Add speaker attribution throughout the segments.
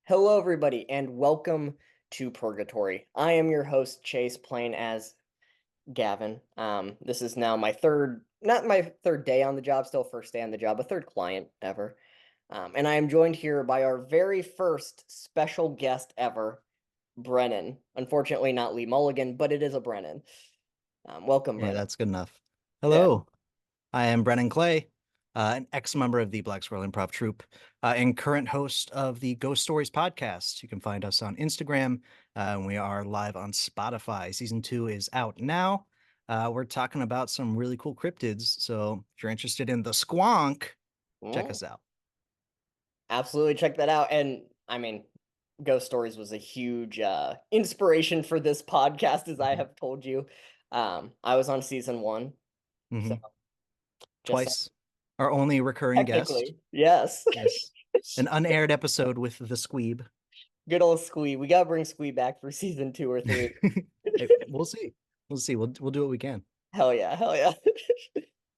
Speaker 1: Hello, everybody, and welcome to Purgatory. I am your host, Chase, playing as Gavin. This is now my not my third day on the job, still first day on the job, a third client ever. And I am joined here by our very first special guest ever, Brennan. Unfortunately, not Lee Mulligan, but it is a Brennan. Welcome,
Speaker 2: Yeah,
Speaker 1: Brennan.
Speaker 2: that's good enough.
Speaker 1: Yeah.
Speaker 2: Hello, I am Brennan Clay, an ex-member of the Black Squirrel Improv Troupe, and current host of the Ghost Stories podcast. You can find us on Instagram, and we are live on Spotify. Season 2 is out now. We're talking about some really cool cryptids, so if you're interested in the squonk, check
Speaker 1: Mm,
Speaker 2: us out.
Speaker 1: absolutely check that out. And I mean, Ghost Stories was a huge inspiration for this podcast, as I
Speaker 2: Mhm.
Speaker 1: have told you. I was on season one, so
Speaker 2: Mhm.
Speaker 1: just
Speaker 2: Twice, our only recurring guest.
Speaker 1: technically, yes.
Speaker 2: Yes, an unaired episode with the Squeeb.
Speaker 1: Good old Squee. We gotta bring Squee back for season two or three.
Speaker 2: We'll see. We'll see. We'll do what we can.
Speaker 1: Hell yeah, hell yeah.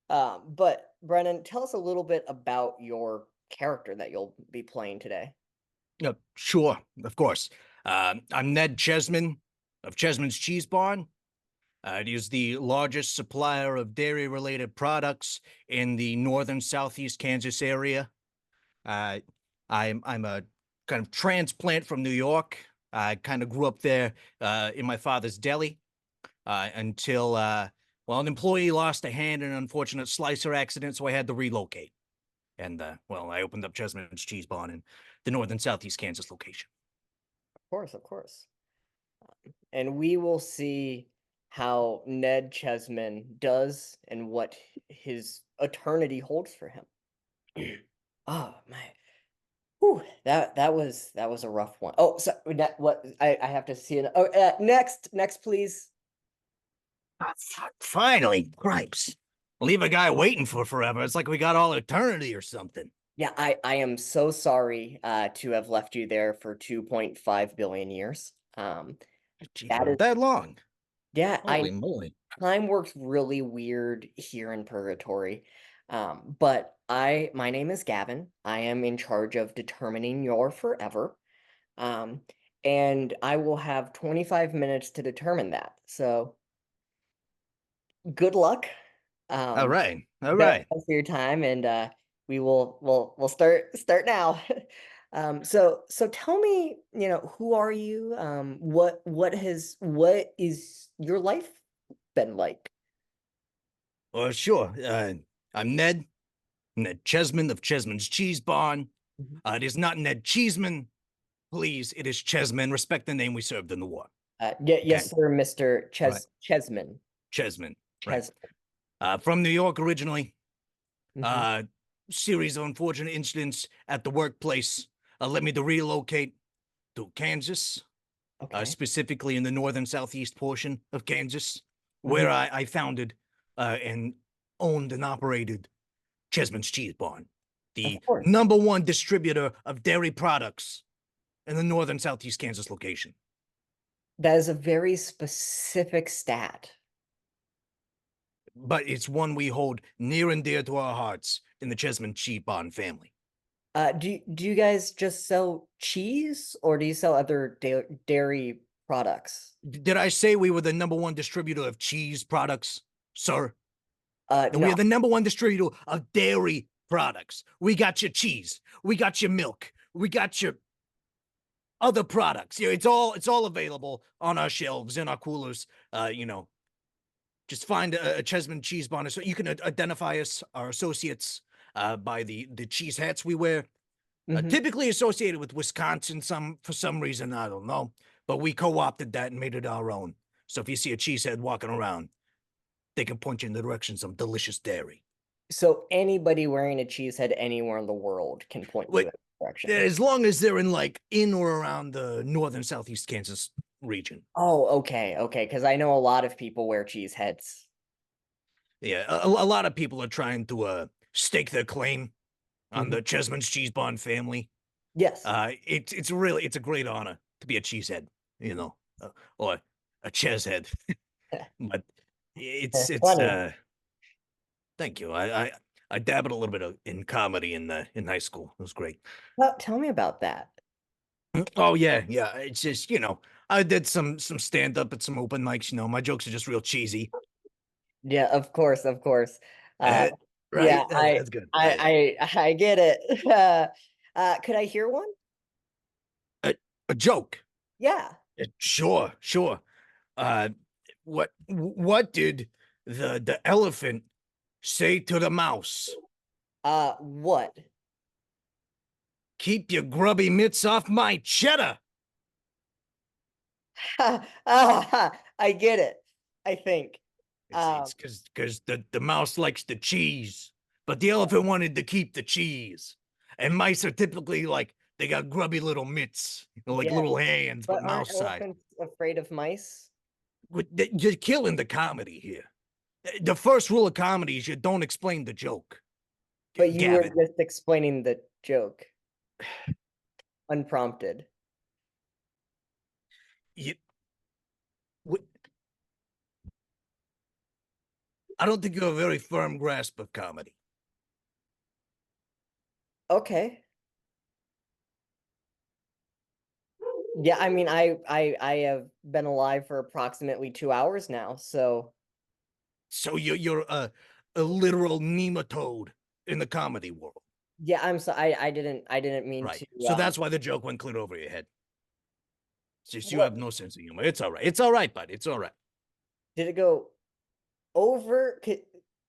Speaker 1: But Brennan, tell us a little bit about your character that you'll be playing today.
Speaker 2: Sure, of course. I'm Ned Chezman of Chezman's Cheese Barn. It is the largest supplier of dairy-related products in the northern southeast Kansas area. Uh, I'm a kind of transplant from New York. I kind of grew up there in my father's deli until an employee lost a hand in an unfortunate slicer accident, so I had to relocate. And I opened up Chezman's Cheese Barn in the northern southeast Kansas location.
Speaker 1: Of course, of course. And we will see how Ned Chesman does and what his eternity holds for him. Oh my. Whew, that was a rough one. Oh, so what I have to see it. Oh, next, please.
Speaker 2: Finally, cripes. Leave a guy waiting for forever. It's like we got all eternity or something.
Speaker 1: Yeah, I am so sorry to have left you there for 2.5 billion years.
Speaker 2: Jeez,
Speaker 1: That is
Speaker 2: that long.
Speaker 1: yeah, I
Speaker 2: Holy moly.
Speaker 1: time works really weird here in Purgatory. But my name is Gavin. I am in charge of determining your forever. Um, and I will have 25 minutes to determine that. So good luck.
Speaker 2: All
Speaker 1: Um,
Speaker 2: right. All
Speaker 1: definitely
Speaker 2: right.
Speaker 1: for your time, and we'll start now. So tell me, who are you? What is your life been like?
Speaker 2: Well, sure. I'm Ned Chesman of Chesman's Cheese Barn.
Speaker 1: Mhm.
Speaker 2: It is not Ned Cheeseman. Please, it is Chesman. Respect the name we served in the war. Okay.
Speaker 1: Yes, sir, Mr.
Speaker 2: Right.
Speaker 1: Chesman.
Speaker 2: Chesman. Right.
Speaker 1: Chesman.
Speaker 2: From New York originally.
Speaker 1: Hmm.
Speaker 2: Uh, series of unfortunate incidents at the workplace led me to relocate to Kansas,
Speaker 1: Okay.
Speaker 2: specifically in the northern southeast portion of Kansas,
Speaker 1: Hmm.
Speaker 2: where I founded and owned and operated Chezman's Cheese Barn,
Speaker 1: Of
Speaker 2: the
Speaker 1: course.
Speaker 2: #1 distributor of dairy products in the northern southeast Kansas location.
Speaker 1: That is a very specific stat.
Speaker 2: But it's one we hold near and dear to our hearts in the Chezman Cheese Barn family.
Speaker 1: Do you guys just sell cheese or do you sell other dairy products?
Speaker 2: Did I say we were the #1 distributor of cheese products, sir? No, we
Speaker 1: No.
Speaker 2: are the #1 distributor of dairy products. We got your cheese. We got your milk. We got your other products. Yeah, it's all available on our shelves in our coolers. Just find a Chesman cheese barn. So you can identify us, our associates, by the cheese hats we wear.
Speaker 1: Hmm.
Speaker 2: Typically associated with Wisconsin, for some reason I don't know, but we co-opted that and made it our own. So if you see a cheesehead walking around, they can point you in the direction of some delicious dairy.
Speaker 1: So anybody wearing a cheese head anywhere in the world can point you
Speaker 2: Wait,
Speaker 1: in that direction.
Speaker 2: as long as they're in or around the northern southeast Kansas region.
Speaker 1: Oh, okay, okay, because I know a lot of people wear cheese heads.
Speaker 2: Yeah, a lot of people are trying to stake their claim on
Speaker 1: Mhm.
Speaker 2: the Chesman's Cheese Barn family.
Speaker 1: Yes.
Speaker 2: It's a great honor to be a cheesehead, you know, or a cheshead. But it's
Speaker 1: Funny.
Speaker 2: thank you. I dabbled a little bit in comedy in high school. It was great.
Speaker 1: Well, tell me about that.
Speaker 2: Oh yeah, yeah. It's just I did some stand up at some open mics. My jokes are just real cheesy.
Speaker 1: Yeah, of course, of course. Uh,
Speaker 2: Uh,
Speaker 1: yeah,
Speaker 2: right? That's good.
Speaker 1: I get it. Could I hear one?
Speaker 2: A joke.
Speaker 1: Yeah.
Speaker 2: Sure, sure. Uh, what did the elephant say to the mouse?
Speaker 1: What?
Speaker 2: Keep your grubby mitts off my cheddar.
Speaker 1: I get it. I think.
Speaker 2: It's
Speaker 1: Um,
Speaker 2: because the mouse likes the cheese, but the elephant wanted to keep the cheese. And mice are typically like they got grubby little mitts, like
Speaker 1: yeah,
Speaker 2: little hands, but
Speaker 1: but aren't
Speaker 2: mouse size.
Speaker 1: elephants afraid of mice?
Speaker 2: You're killing the comedy here. The first rule of comedy is you don't explain the joke,
Speaker 1: But you were
Speaker 2: Gavin.
Speaker 1: just explaining the joke, unprompted.
Speaker 2: You, I don't think you have a very firm grasp of comedy.
Speaker 1: Okay. Yeah, I mean, I have been alive for approximately 2 hours now, so
Speaker 2: So you're a literal nematode in the comedy world,
Speaker 1: yeah, I didn't mean
Speaker 2: right?
Speaker 1: to.
Speaker 2: So that's why the joke went clear over your head. It's just you
Speaker 1: What
Speaker 2: have no sense of humor. It's all right. It's all right, bud. It's all right.
Speaker 1: did it go over?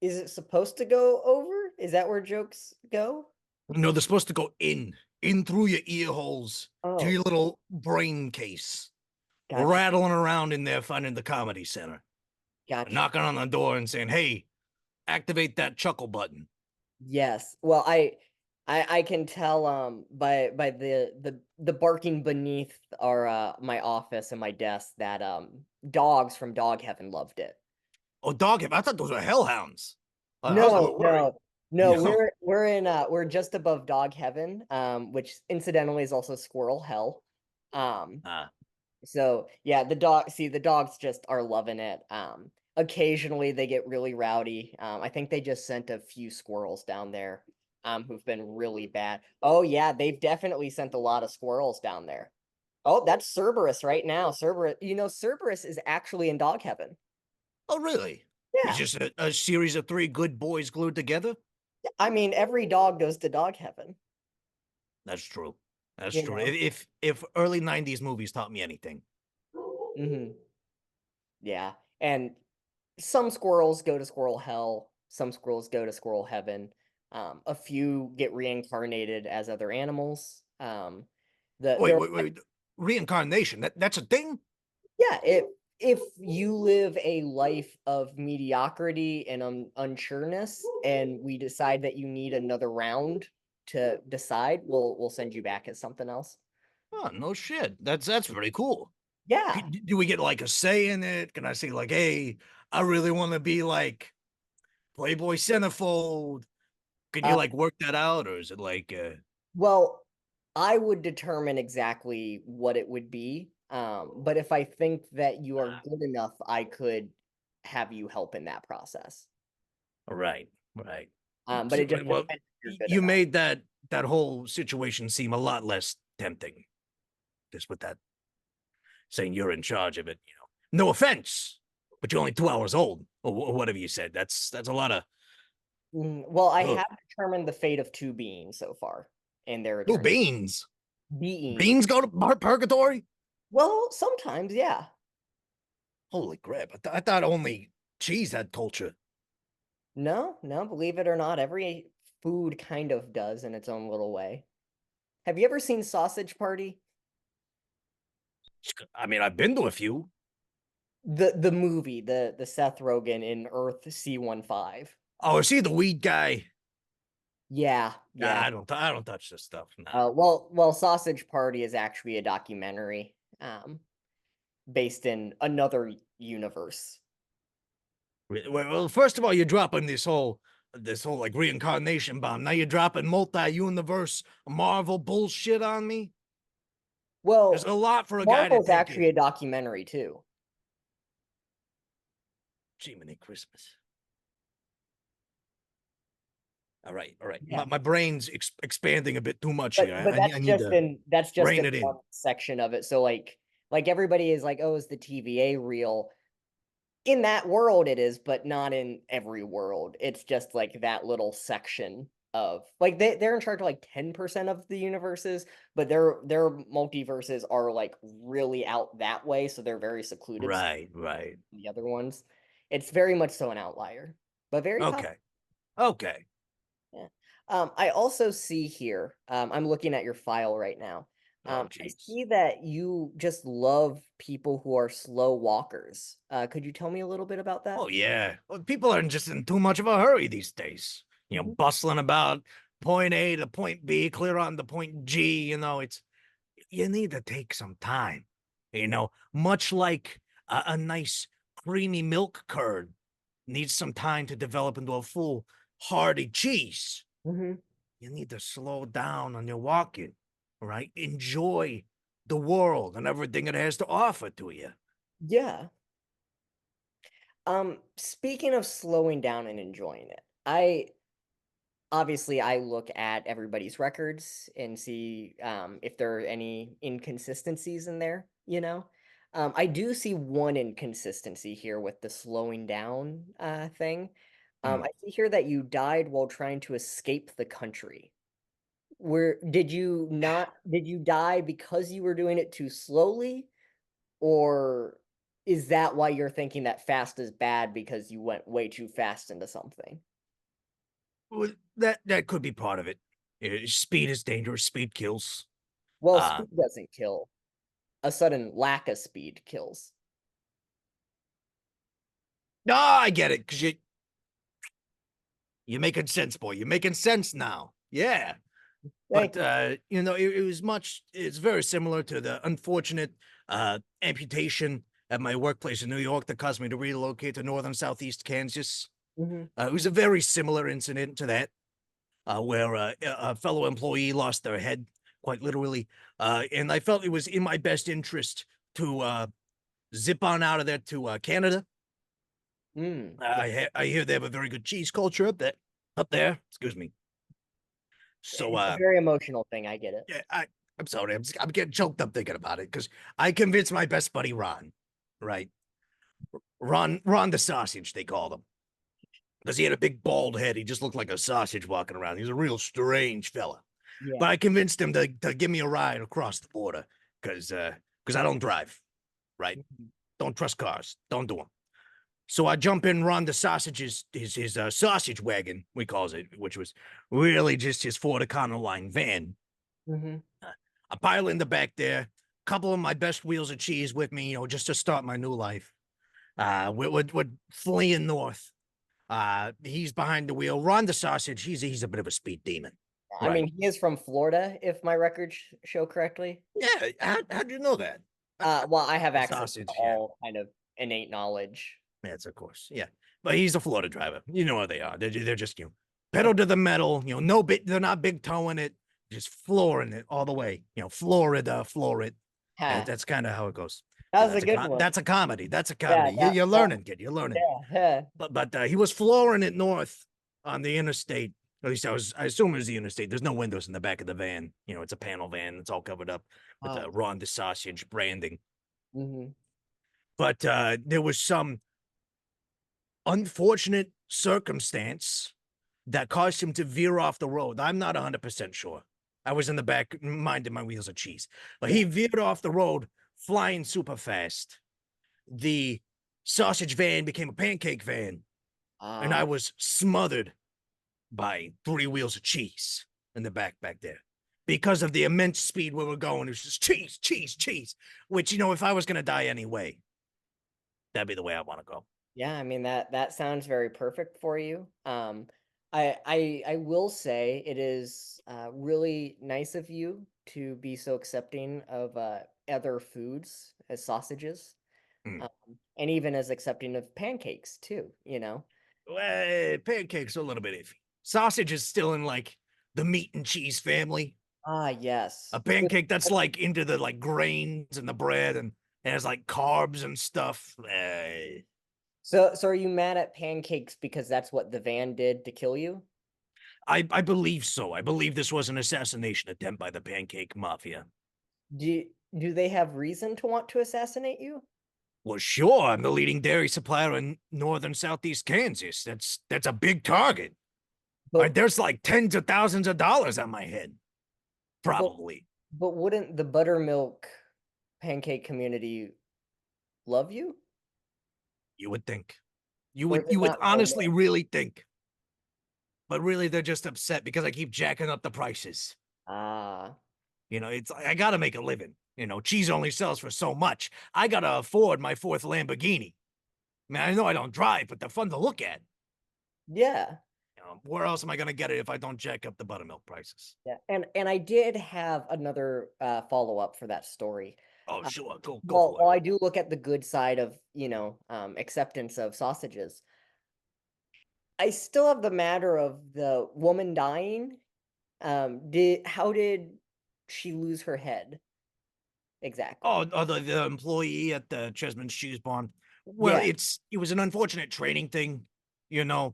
Speaker 1: Is it supposed to go over? Is that where jokes go?
Speaker 2: No, they're supposed to go in through your ear holes to
Speaker 1: Oh,
Speaker 2: your little brain case,
Speaker 1: gotcha,
Speaker 2: rattling around in there, finding the comedy center,
Speaker 1: gotcha.
Speaker 2: knocking on the door and saying, "Hey, activate that chuckle button."
Speaker 1: Yes. Well, I can tell by the barking beneath our my office and my desk that dogs from Dog Heaven loved it.
Speaker 2: Oh, dog! I thought those were hellhounds. I was a
Speaker 1: No,
Speaker 2: little worried.
Speaker 1: no, no.
Speaker 2: You know,
Speaker 1: We're just above Dog Heaven, which incidentally is also Squirrel Hell. Um,
Speaker 2: uh,
Speaker 1: so yeah, the dogs just are loving it. Occasionally they get really rowdy. I think they just sent a few squirrels down there, who've been really bad. Oh yeah, they've definitely sent a lot of squirrels down there. Oh, that's Cerberus right now. Cerberus is actually in Dog Heaven.
Speaker 2: oh, really? It's
Speaker 1: Yeah.
Speaker 2: just a series of three good boys glued together.
Speaker 1: I mean, every dog goes to Dog Heaven,
Speaker 2: That's true. That's
Speaker 1: you
Speaker 2: true.
Speaker 1: know?
Speaker 2: If early '90s movies taught me anything,
Speaker 1: Hmm. Yeah. And some squirrels go to squirrel hell, some squirrels go to squirrel heaven. A few get reincarnated as other animals.
Speaker 2: wait,
Speaker 1: There
Speaker 2: wait, wait, reincarnation. That's a thing.
Speaker 1: yeah, if you live a life of mediocrity and unsureness, and we decide that you need another round to decide, we'll send you back as something else.
Speaker 2: Oh, no shit. That's pretty cool.
Speaker 1: Yeah.
Speaker 2: Do we get like a say in it? Can I say like, hey, I really want to be like Playboy Centerfold? Can you
Speaker 1: Uh,
Speaker 2: like work that out, or is it like,
Speaker 1: well, I would determine exactly what it would be. But if I think that you are good enough, I could have you help in that process.
Speaker 2: right, right?
Speaker 1: But it just
Speaker 2: Well,
Speaker 1: depends if you're good
Speaker 2: you
Speaker 1: enough.
Speaker 2: made that whole situation seem a lot less tempting, just with that saying you're in charge of it. No offense, but you're only 2 hours old, or whatever you said. That's a lot of.
Speaker 1: Well, I
Speaker 2: Ugh.
Speaker 1: have determined the fate of two beings so far in their
Speaker 2: Ooh,
Speaker 1: return.
Speaker 2: beans.
Speaker 1: Beings.
Speaker 2: Beans go to purgatory.
Speaker 1: Well, sometimes, yeah.
Speaker 2: Holy crap! I thought only cheese had culture.
Speaker 1: No, no, believe it or not, every food kind of does in its own little way. Have you ever seen Sausage Party?
Speaker 2: I mean, I've been to a few.
Speaker 1: The movie, the Seth Rogen in Earth C-15.
Speaker 2: Oh, is he the weed guy?
Speaker 1: Yeah,
Speaker 2: Nah,
Speaker 1: yeah.
Speaker 2: I don't touch this stuff. Nah.
Speaker 1: Well, Sausage Party is actually a documentary, based in another universe.
Speaker 2: Well, first of all, you're dropping this whole like reincarnation bomb. Now you're dropping multi-universe Marvel bullshit on me. There's
Speaker 1: Well,
Speaker 2: a lot for a guy to
Speaker 1: Marvel's
Speaker 2: take
Speaker 1: actually a
Speaker 2: in.
Speaker 1: documentary too.
Speaker 2: Jiminy Christmas. All right, all right.
Speaker 1: Yeah.
Speaker 2: My brain's expanding a bit too much
Speaker 1: But
Speaker 2: here.
Speaker 1: but
Speaker 2: I need to
Speaker 1: that's just
Speaker 2: rein
Speaker 1: in
Speaker 2: it
Speaker 1: one
Speaker 2: in.
Speaker 1: section of it. So like everybody is like, "Oh, is the TVA real?" In that world it is, but not in every world. It's just like that little section of like they're in charge of like 10% of the universes, but their multiverses are like really out that way, so they're very secluded
Speaker 2: Right, right.
Speaker 1: from the other ones. It's very much so an outlier, but very popular.
Speaker 2: Okay, okay.
Speaker 1: Yeah. I also see here, I'm looking at your file right now.
Speaker 2: Oh,
Speaker 1: I
Speaker 2: jeez.
Speaker 1: see that you just love people who are slow walkers. Could you tell me a little bit about that?
Speaker 2: Oh, yeah. Well, people are just in too much of a hurry these days.
Speaker 1: Mhm.
Speaker 2: Bustling about point A to point B, clear on to point G. You need to take some time. Much like a nice creamy milk curd needs some time to develop into a full hearty cheese.
Speaker 1: Mhm.
Speaker 2: You need to slow down on your walking, right? Enjoy the world and everything it has to offer to you.
Speaker 1: Yeah. Speaking of slowing down and enjoying it, I obviously I look at everybody's records and see if there are any inconsistencies in there, you know. I do see one inconsistency here with the slowing down thing.
Speaker 2: Mm.
Speaker 1: I see here that you died while trying to escape the country. Where did you die because you were doing it too slowly, or is that why you're thinking that fast is bad because you went way too fast into something?
Speaker 2: Well, that could be part of it. Speed is dangerous. Speed kills.
Speaker 1: Well,
Speaker 2: Uh,
Speaker 1: speed doesn't kill. A sudden lack of speed kills.
Speaker 2: no, I get it because you're making sense, boy. You're making sense now. Yeah.
Speaker 1: Thank
Speaker 2: But
Speaker 1: you.
Speaker 2: it's very similar to the unfortunate amputation at my workplace in New York that caused me to relocate to northern southeast Kansas.
Speaker 1: Mhm,
Speaker 2: It was a very similar incident to that, where a fellow employee lost their head, quite literally. And I felt it was in my best interest to zip on out of there to Canada.
Speaker 1: yeah,
Speaker 2: I hear they have a very good cheese culture up there. Up there, excuse me. So
Speaker 1: it's a very emotional thing, I get it.
Speaker 2: yeah, I'm sorry. I'm getting choked up thinking about it because I convinced my best buddy Ron, right? Ron the sausage, they called him. Because he had a big bald head. He just looked like a sausage walking around. He was a real strange fella.
Speaker 1: Yeah.
Speaker 2: But I convinced him to give me a ride across the border because I don't drive, right?
Speaker 1: Mhm,
Speaker 2: Don't trust cars. Don't do them. So I jump in Ron the sausage's his sausage wagon, we calls it, which was really just his Ford Econoline van.
Speaker 1: mhm.
Speaker 2: I pile in the back there, couple of my best wheels of cheese with me, just to start my new life. We're fleeing north. He's behind the wheel. Ron the sausage, he's a bit of a speed demon,
Speaker 1: I
Speaker 2: right?
Speaker 1: mean, he is from Florida, if my records show correctly.
Speaker 2: Yeah, how'd you know that?
Speaker 1: Well, I have
Speaker 2: The
Speaker 1: access to
Speaker 2: sausage, yeah.
Speaker 1: all kind of innate knowledge.
Speaker 2: Yes, of course, yeah. But he's a Florida driver. You know how they are. They're just pedal to the metal. No bit. They're not big toeing it, just flooring it all the way. Florida, floor it. And
Speaker 1: Ha,
Speaker 2: that's kind of how it goes.
Speaker 1: that was a good one.
Speaker 2: That's a comedy. That's a
Speaker 1: Yeah,
Speaker 2: comedy.
Speaker 1: that
Speaker 2: You're
Speaker 1: that
Speaker 2: learning, kid. You're learning.
Speaker 1: yeah, yeah.
Speaker 2: But he was flooring it north on the interstate. At least I assume it was the interstate. There's no windows in the back of the van. It's a panel van. It's all covered up with
Speaker 1: Oh,
Speaker 2: the Ron the sausage branding.
Speaker 1: mhm.
Speaker 2: But there was some unfortunate circumstance that caused him to veer off the road. I'm not 100% sure. I was in the back minding my wheels of cheese. But
Speaker 1: Yeah.
Speaker 2: he veered off the road flying super fast. The sausage van became a pancake van, and I
Speaker 1: Ah,
Speaker 2: was smothered by three wheels of cheese in the back there. Because of the immense speed we were going, it was just cheese, cheese, cheese. Which, if I was going to die anyway, that'd be the way I want to go.
Speaker 1: yeah, I mean, that sounds very perfect for you. I will say it is, really nice of you to be so accepting of, other foods as sausages,
Speaker 2: Mm.
Speaker 1: um, and even as accepting of pancakes too, you know?
Speaker 2: Well, pancakes are a little bit iffy. Sausage is still in like the meat and cheese family.
Speaker 1: Ah, yes.
Speaker 2: A pancake that's like into the like grains and the bread and has like carbs and stuff.
Speaker 1: So are you mad at pancakes because that's what the van did to kill you?
Speaker 2: I believe so. I believe this was an assassination attempt by the Pancake Mafia.
Speaker 1: Do they have reason to want to assassinate you?
Speaker 2: Well, sure, I'm the leading dairy supplier in northern southeast Kansas. That's a big target. All right,
Speaker 1: But
Speaker 2: there's like tens of thousands of dollars on my head,
Speaker 1: but
Speaker 2: probably.
Speaker 1: but wouldn't the buttermilk pancake community love you?
Speaker 2: You would think. You
Speaker 1: Or
Speaker 2: would
Speaker 1: is it
Speaker 2: you would
Speaker 1: not
Speaker 2: honestly
Speaker 1: romance?
Speaker 2: really think, but really they're just upset because I keep jacking up the prices.
Speaker 1: Ah,
Speaker 2: You know, it's I got to make a living. You know, cheese only sells for so much. I got to afford my fourth Lamborghini. I mean, I know I don't drive, but they're fun to look at.
Speaker 1: yeah.
Speaker 2: You know, where else am I going to get it if I don't jack up the buttermilk prices?
Speaker 1: Yeah. And I did have another follow-up for that story.
Speaker 2: Oh,
Speaker 1: Uh,
Speaker 2: sure, go
Speaker 1: well,
Speaker 2: for it.
Speaker 1: while I do look at the good side of, acceptance of sausages, I still have the matter of the woman dying. Did how did she lose her head exactly?
Speaker 2: Oh, the employee at the Chezman's Cheese Barn. Well,
Speaker 1: Yeah.
Speaker 2: it was an unfortunate training thing, you know.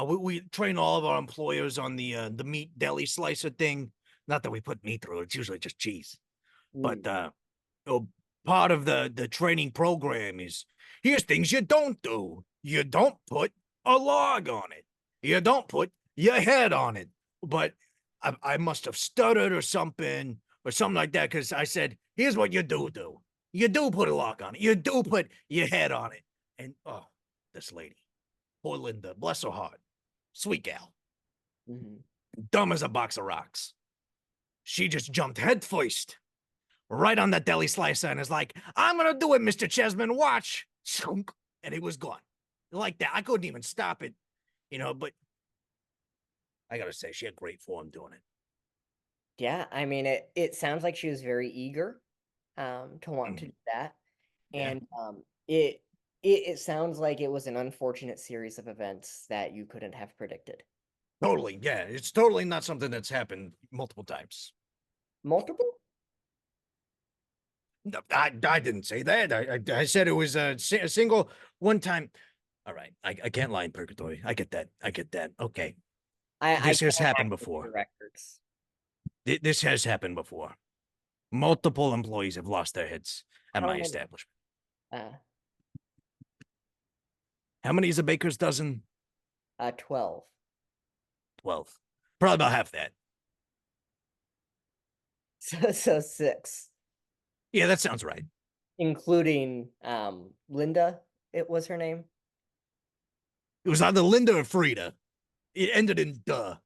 Speaker 2: We train all of our employers on the meat deli slicer thing. Not that we put meat through it; it's usually just cheese. But
Speaker 1: Mm,
Speaker 2: oh, part of the training program is here's things you don't do. You don't put a log on it. You don't put your head on it. But I must have stuttered or something like that because I said, here's what you do. You do put a log on it. You do put your head on it. And oh, this lady, poor Linda, bless her heart, sweet gal,
Speaker 1: mhm.
Speaker 2: dumb as a box of rocks. She just jumped head first right on that deli slicer and is like, I'm gonna do it, Mr. Chezman. Watch. And it was gone. Like that. I couldn't even stop it, but I gotta say, she had great form doing it.
Speaker 1: Yeah, I mean it sounds like she was very eager to want to
Speaker 2: Mm,
Speaker 1: do that.
Speaker 2: yeah,
Speaker 1: And it sounds like it was an unfortunate series of events that you couldn't have predicted.
Speaker 2: totally. Yeah, it's totally not something that's happened multiple times.
Speaker 1: Multiple?
Speaker 2: No, I didn't say that. I said it was a single one time. All right, I can't lie in purgatory. I get that. I get that. Okay,
Speaker 1: I
Speaker 2: this has
Speaker 1: can't
Speaker 2: happened
Speaker 1: access your
Speaker 2: before.
Speaker 1: records.
Speaker 2: This has happened before. Multiple employees have lost their heads at
Speaker 1: How
Speaker 2: my
Speaker 1: many?
Speaker 2: establishment.
Speaker 1: Uh,
Speaker 2: How many is a baker's dozen?
Speaker 1: 12.
Speaker 2: 12. Probably about half that.
Speaker 1: So 6,
Speaker 2: Yeah, that sounds right.
Speaker 1: including Linda, it was her name.
Speaker 2: It was either Linda or Frida. It ended in duh,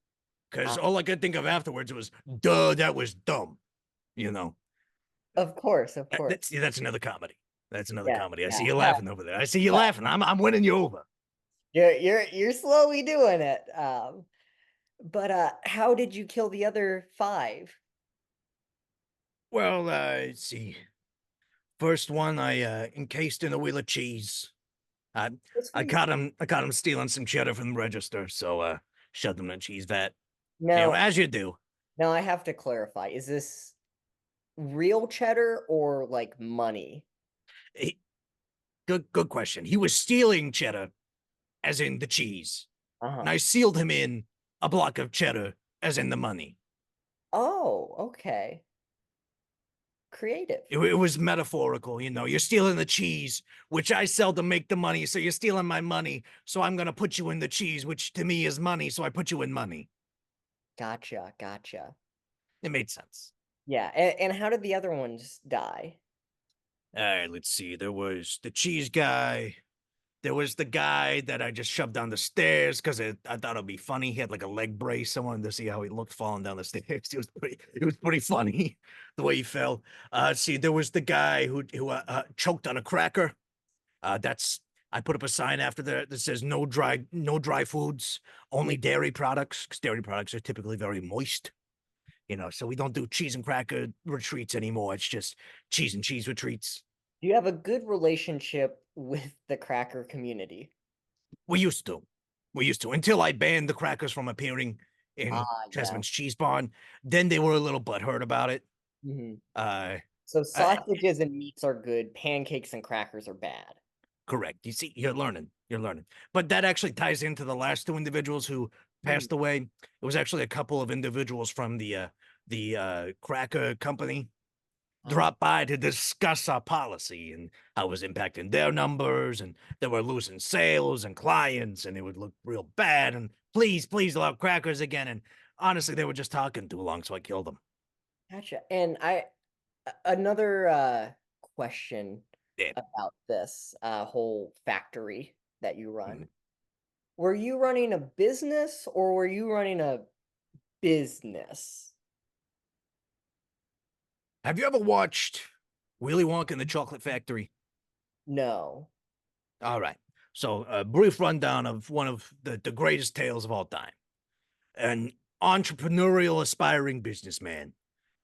Speaker 2: because
Speaker 1: Uh,
Speaker 2: all I could think of afterwards was duh, that was dumb. You know,
Speaker 1: of course, of course.
Speaker 2: that's another comedy. That's another
Speaker 1: Yeah,
Speaker 2: comedy. I see
Speaker 1: yeah.
Speaker 2: you laughing over there. I see you
Speaker 1: But
Speaker 2: laughing. I'm winning you over.
Speaker 1: you're slowly doing it. But how did you kill the other 5?
Speaker 2: Well, let's see. First one, I encased in a wheel of cheese. I
Speaker 1: So
Speaker 2: I
Speaker 1: sweet.
Speaker 2: caught him. I caught him stealing some cheddar from the register, so shoved him in a cheese vat.
Speaker 1: Now,
Speaker 2: As you do.
Speaker 1: now I have to clarify. Is this real cheddar or like money?
Speaker 2: He, good question. He was stealing cheddar, as in the cheese, and
Speaker 1: Uh-huh.
Speaker 2: I sealed him in a block of cheddar, as in the money.
Speaker 1: Oh, okay. Creative.
Speaker 2: It was metaphorical, you're stealing the cheese, which I sell to make the money. So you're stealing my money. So I'm going to put you in the cheese, which to me is money. So I put you in money.
Speaker 1: Gotcha, gotcha.
Speaker 2: It made sense.
Speaker 1: Yeah, and how did the other ones die?
Speaker 2: All right, let's see. There was the cheese guy. There was the guy that I just shoved down the stairs because I thought it'd be funny. He had like a leg brace. I wanted to see how he looked falling down the stairs. It was pretty funny the way he fell. See, there was the guy who choked on a cracker. That's I put up a sign after that says no dry foods, only dairy products, because dairy products are typically very moist. So we don't do cheese and cracker retreats anymore. It's just cheese and cheese retreats.
Speaker 1: Do you have a good relationship with the cracker community?
Speaker 2: We used to. We used to until I banned the crackers from appearing in
Speaker 1: Ah, yeah.
Speaker 2: Chezman's Cheese Barn. Then they were a little butthurt about it.
Speaker 1: Hmm.
Speaker 2: Uh,
Speaker 1: So
Speaker 2: I,
Speaker 1: sausages and meats are good, pancakes and crackers are bad.
Speaker 2: correct. You see, you're learning. You're learning. But that actually ties into the last two individuals who
Speaker 1: Hmm.
Speaker 2: passed away. It was actually a couple of individuals from the cracker company
Speaker 1: Oh,
Speaker 2: dropped by to discuss our policy and how it was impacting their numbers, and they were losing sales and clients, and it would look real bad. And please allow crackers again. And honestly, they were just talking too long, so I killed them.
Speaker 1: gotcha. And another question
Speaker 2: Yeah.
Speaker 1: about this whole factory that you run.
Speaker 2: Mhm.
Speaker 1: Were you running a business or were you running a business?
Speaker 2: Have you ever watched Willy Wonka and the Chocolate Factory?
Speaker 1: No.
Speaker 2: All right. So, a brief rundown of one of the greatest tales of all time. An entrepreneurial, aspiring businessman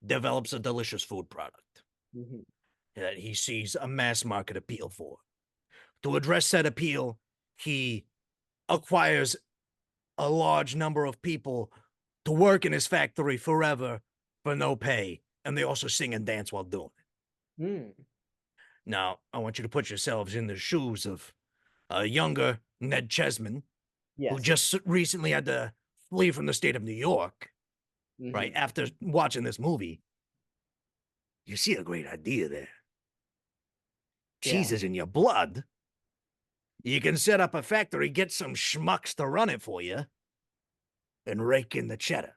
Speaker 2: develops a delicious food product
Speaker 1: Mhm.
Speaker 2: that he sees a mass market appeal for. To address said appeal, he acquires a large number of people to work in his factory forever for no pay, and they also sing and dance while doing it.
Speaker 1: Hmm.
Speaker 2: Now, I want you to put yourselves in the shoes of a younger Ned Chezman, who
Speaker 1: Yes.
Speaker 2: just recently had to flee from the state of New York, right?
Speaker 1: Hmm.
Speaker 2: After watching this movie, you see a great idea there. Cheese
Speaker 1: Yeah.
Speaker 2: is in your blood. You can set up a factory, get some schmucks to run it for you, and rake in the cheddar.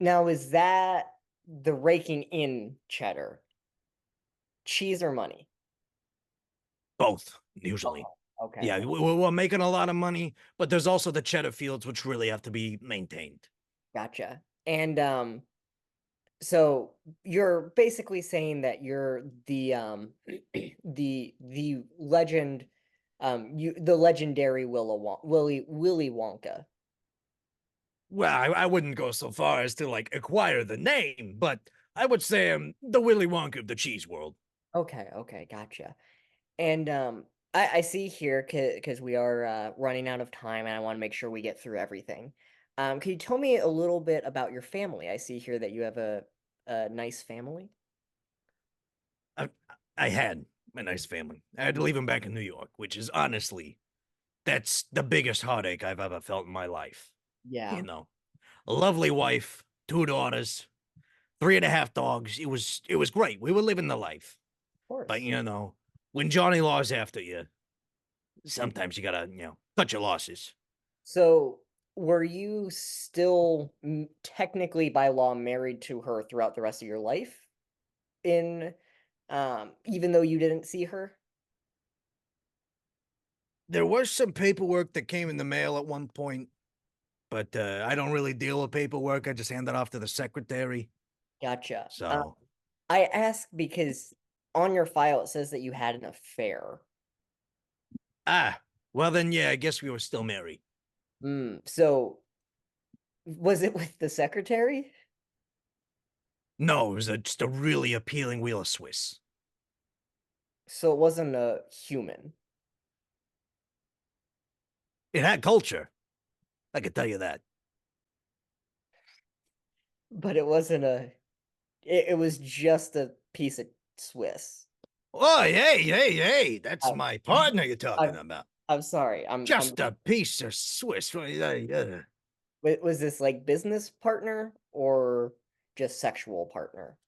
Speaker 1: Now, is that the raking in cheddar? Cheese or money?
Speaker 2: Both, usually.
Speaker 1: Okay. Okay.
Speaker 2: Yeah,
Speaker 1: Okay.
Speaker 2: we're making a lot of money, but there's also the cheddar fields, which really have to be maintained.
Speaker 1: Gotcha. And so you're basically saying that you're the the legend the legendary Willy Wonka.
Speaker 2: Well, I wouldn't go so far as to like acquire the name, but I would say I'm the Willy Wonka of the cheese world.
Speaker 1: Okay, okay, gotcha. And I see here because we are running out of time and I want to make sure we get through everything. Can you tell me a little bit about your family? I see here that you have a nice family.
Speaker 2: I, I had a nice family. I had to leave him back in New York, which is honestly, that's the biggest heartache I've ever felt in my life. You
Speaker 1: Yeah,
Speaker 2: know, a lovely wife, two daughters, three and a half dogs. It was great. We were living the life.
Speaker 1: of
Speaker 2: But
Speaker 1: course.
Speaker 2: when Johnny Law's after you,
Speaker 1: Mhm.
Speaker 2: sometimes you gotta, cut your losses.
Speaker 1: So, were you still technically by law married to her throughout the rest of your life? In even though you didn't see her?
Speaker 2: There was some paperwork that came in the mail at one point, but I don't really deal with paperwork. I just hand it off to the secretary.
Speaker 1: Gotcha.
Speaker 2: So,
Speaker 1: I ask because on your file it says that you had an affair.
Speaker 2: well then, yeah, I guess we were still married.
Speaker 1: So was it with the secretary?
Speaker 2: No, it was just a really appealing wheel of Swiss.
Speaker 1: So it wasn't a human,
Speaker 2: It had culture. I could tell you that.
Speaker 1: but it wasn't it was just a piece of Swiss.
Speaker 2: Oh, hey, that's
Speaker 1: Um,
Speaker 2: my partner you're talking
Speaker 1: I'm
Speaker 2: about.
Speaker 1: I'm sorry. I'm
Speaker 2: Just a piece of Swiss.
Speaker 1: was this like business partner or just sexual partner?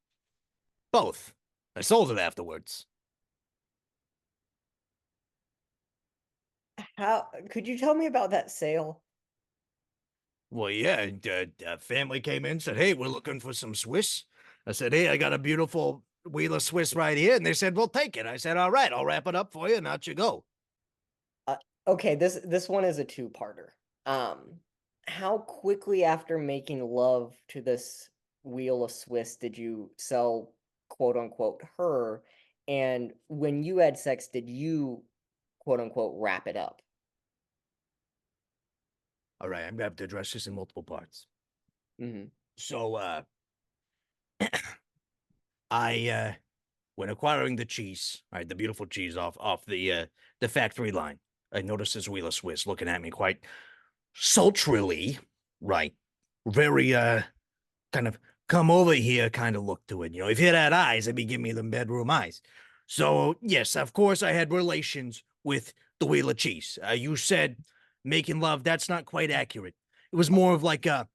Speaker 2: Both. I sold it afterwards.
Speaker 1: How could you tell me about that sale?
Speaker 2: Well, yeah, family came in, said, "Hey, we're looking for some Swiss." I said, "Hey, I got a beautiful wheel of Swiss right here," and they said, "Well, take it." I said, "All right, I'll wrap it up for you, and out you go."
Speaker 1: Uh, okay, this one is a two-parter. Um, how quickly after making love to this wheel of Swiss did you sell quote unquote her? And when you had sex, did you quote unquote wrap it up?
Speaker 2: All right, I'm gonna have to address this in multiple parts.
Speaker 1: Hmm.
Speaker 2: So, I when acquiring the cheese, right, the beautiful cheese off the factory line, I noticed this wheel of Swiss looking at me quite sultrily, right, very kind of come over here kind of look to it. If you had eyes, it'd be giving me the bedroom eyes. So, yes, of course, I had relations with the wheel of cheese. You said making love, that's not quite accurate. It was more of like a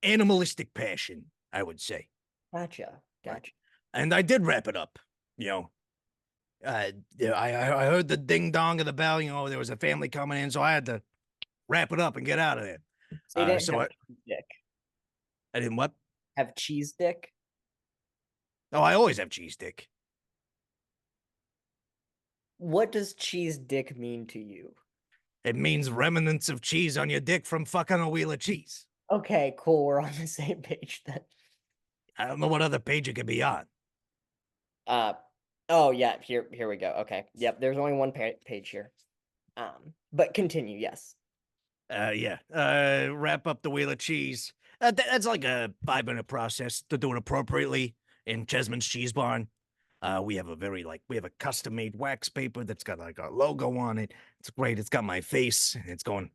Speaker 2: animalistic passion, I would say.
Speaker 1: Gotcha,
Speaker 2: Right.
Speaker 1: gotcha.
Speaker 2: And I did wrap it up. You know, yeah, I heard the ding dong of the bell. You know, there was a family coming in, so I had to wrap it up and get out of there.
Speaker 1: So you didn't
Speaker 2: So
Speaker 1: have cheese dick.
Speaker 2: I didn't what?
Speaker 1: Have cheese dick?
Speaker 2: Oh, I always have cheese dick.
Speaker 1: What does cheese dick mean to you?
Speaker 2: It means remnants of cheese on your dick from fucking a wheel of cheese.
Speaker 1: Okay, cool. We're on the same page then.
Speaker 2: I don't know what other page it could be on.
Speaker 1: Uh, oh yeah, here we go. Okay, yep. There's only one page here. But continue. Yes.
Speaker 2: Yeah. Wrap up the wheel of cheese. That's like a 5 minute process to do it appropriately in Chezman's Cheese Barn. We have a custom made wax paper that's got like a logo on it. It's great. It's got my face and it's going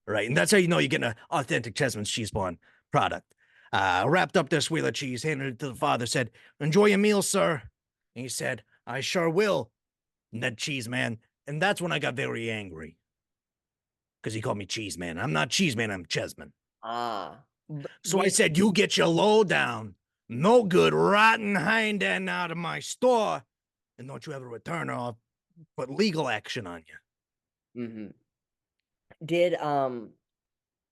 Speaker 2: right. And that's how you know you're getting an authentic Chezman's Cheese Barn product. Wrapped up this wheel of cheese, handed it to the father, said, "Enjoy your meal, sir." And he said, "I sure will, Ned Cheeseman." And that's when I got very angry because he called me Cheeseman. I'm not Cheeseman, I'm Chezman.
Speaker 1: Ah,
Speaker 2: So I said, "You get your low down, no good, rotten hind end out of my store, and don't you ever return or I'll put legal action on you."
Speaker 1: mhm. Did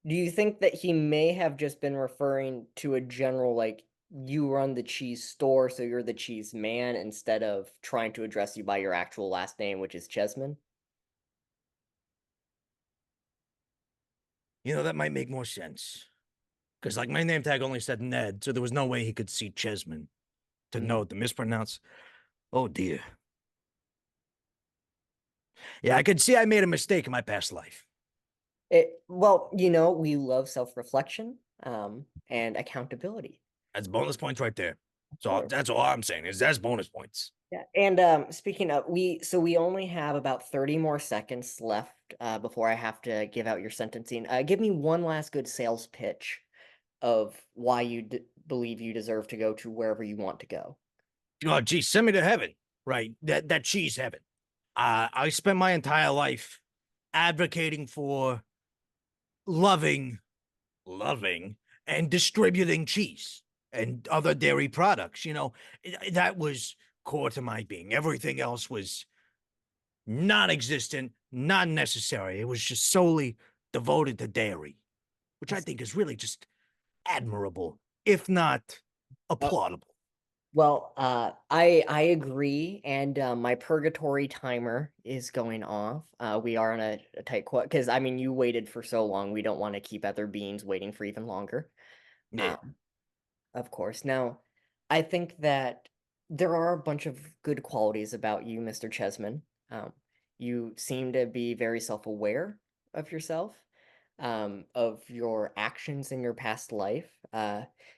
Speaker 1: do you think that he may have just been referring to a general like you run the cheese store, so you're the cheese man instead of trying to address you by your actual last name, which is Chessman?
Speaker 2: You know, that might make more sense. Because, like, my name tag only said Ned, so there was no way he could see Chezman to
Speaker 1: Mhm.
Speaker 2: know to mispronounce. Oh, dear. Yeah, I could see I made a mistake in my past life.
Speaker 1: Well, we love self-reflection, and accountability.
Speaker 2: That's bonus points right there.
Speaker 1: Of
Speaker 2: So
Speaker 1: course.
Speaker 2: that's all I'm saying is that's bonus points.
Speaker 1: Yeah, and, speaking of we only have about 30 more seconds left, before I have to give out your sentencing. Give me one last good sales pitch of why you believe you deserve to go to wherever you want to go.
Speaker 2: Oh, geez, send me to heaven. Right. That cheese heaven. I spent my entire life advocating for loving, loving, and distributing cheese and other dairy products. You know, that was core to my being. Everything else was non existent, not necessary. It was just solely devoted to dairy, which I
Speaker 1: Yes.
Speaker 2: think is really just admirable, if not
Speaker 1: Oh,
Speaker 2: applaudable.
Speaker 1: well, I agree, and, my purgatory timer is going off. We are on a tight because I mean, you waited for so long, we don't wanna keep other beings waiting for even longer.
Speaker 2: Yeah.
Speaker 1: Um Of course. Now, I think that there are a bunch of good qualities about you, Mr. Chesman. Um, you seem to be very self-aware of yourself, of your actions in your past life.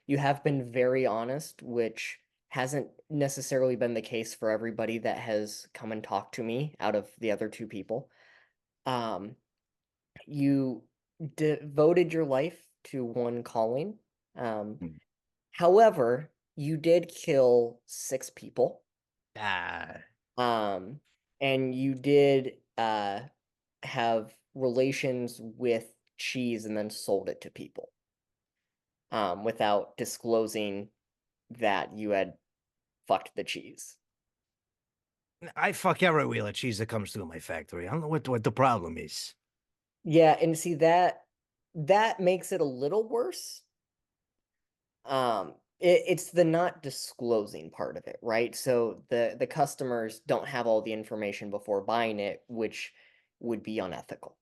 Speaker 1: You have been very honest, which hasn't necessarily been the case for everybody that has come and talked to me out of the other two people. Um, you devoted your life to one calling. Um,
Speaker 2: Mm.
Speaker 1: However, you did kill 6 people,
Speaker 2: Ah,
Speaker 1: um, and you did, have relations with cheese and then sold it to people, without disclosing that you had fucked the cheese.
Speaker 2: I fuck every wheel of cheese that comes through my factory. I don't know what the problem is.
Speaker 1: Yeah, and see that makes it a little worse. It's the not disclosing part of it, right? So the customers don't have all the information before buying it, which would be unethical.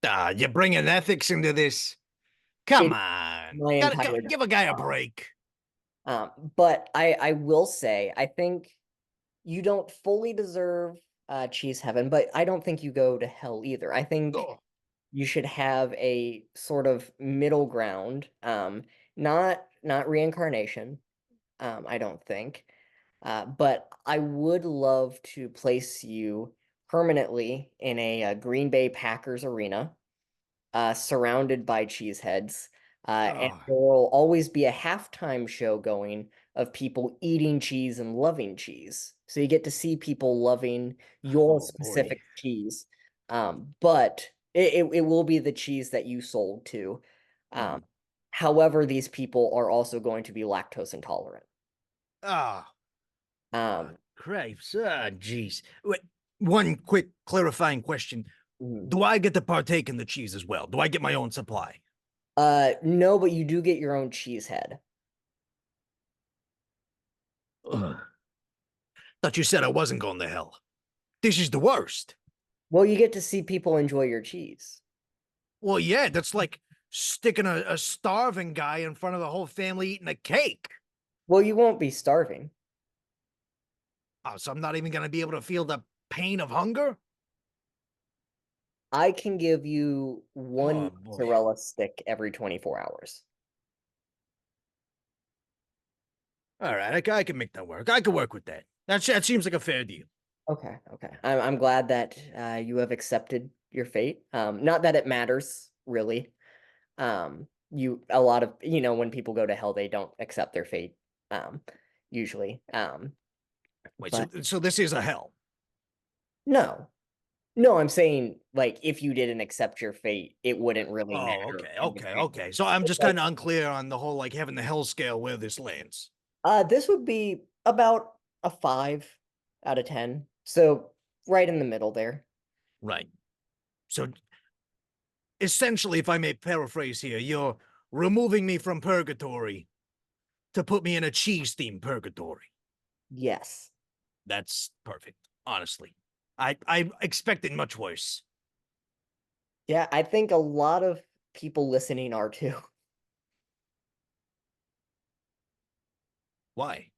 Speaker 2: You're bringing ethics into this. Come
Speaker 1: It
Speaker 2: on,
Speaker 1: my entire
Speaker 2: give a guy a
Speaker 1: job.
Speaker 2: break.
Speaker 1: But I will say, I think you don't fully deserve, cheese heaven, but I don't think you go to hell either. I think
Speaker 2: Oh,
Speaker 1: you should have a sort of middle ground, not reincarnation, I don't think. But I would love to place you permanently in a, Green Bay Packers arena, surrounded by cheeseheads, and
Speaker 2: oh,
Speaker 1: there will always be a halftime show going of people eating cheese and loving cheese. So you get to see people loving your
Speaker 2: oh boy.
Speaker 1: specific cheese. But it will be the cheese that you sold to.
Speaker 2: Mhm.
Speaker 1: Um, however, these people are also going to be lactose intolerant.
Speaker 2: Ah,
Speaker 1: Um,
Speaker 2: cripes. Ah, jeez. Wait, one quick clarifying question.
Speaker 1: mhm.
Speaker 2: Do I get to partake in the cheese as well? Do I get my own supply?
Speaker 1: No, but you do get your own cheese head.
Speaker 2: Ugh. Thought you said I wasn't going to hell. This is the worst.
Speaker 1: Well, you get to see people enjoy your cheese.
Speaker 2: Well, yeah, that's like sticking a starving guy in front of the whole family eating a cake.
Speaker 1: Well, you won't be starving.
Speaker 2: Oh, so I'm not even going to be able to feel the pain of hunger?
Speaker 1: I can give you one
Speaker 2: Oh, boy.
Speaker 1: mozzarella stick every 24 hours.
Speaker 2: All right, I can make that work. I can work with that. That seems like a fair deal.
Speaker 1: Okay, okay. I'm glad that you have accepted your fate. Not that it matters, really. You a lot of when people go to hell, they don't accept their fate, um, usually.
Speaker 2: Wait,
Speaker 1: But
Speaker 2: so this is a hell.
Speaker 1: no, no, I'm saying like if you didn't accept your fate, it wouldn't really
Speaker 2: Oh,
Speaker 1: matter
Speaker 2: okay,
Speaker 1: in the
Speaker 2: okay,
Speaker 1: grand.
Speaker 2: okay. So I'm
Speaker 1: It's
Speaker 2: just
Speaker 1: like
Speaker 2: kind of unclear on the whole like having the hell scale where this lands.
Speaker 1: this would be about a 5 out of 10, so right in the middle there.
Speaker 2: Right. So essentially, if I may paraphrase here, you're removing me from purgatory to put me in a cheese themed purgatory.
Speaker 1: Yes.
Speaker 2: That's perfect. Honestly, I expected much worse.
Speaker 1: Yeah, I think a lot of people listening are too.
Speaker 2: Why?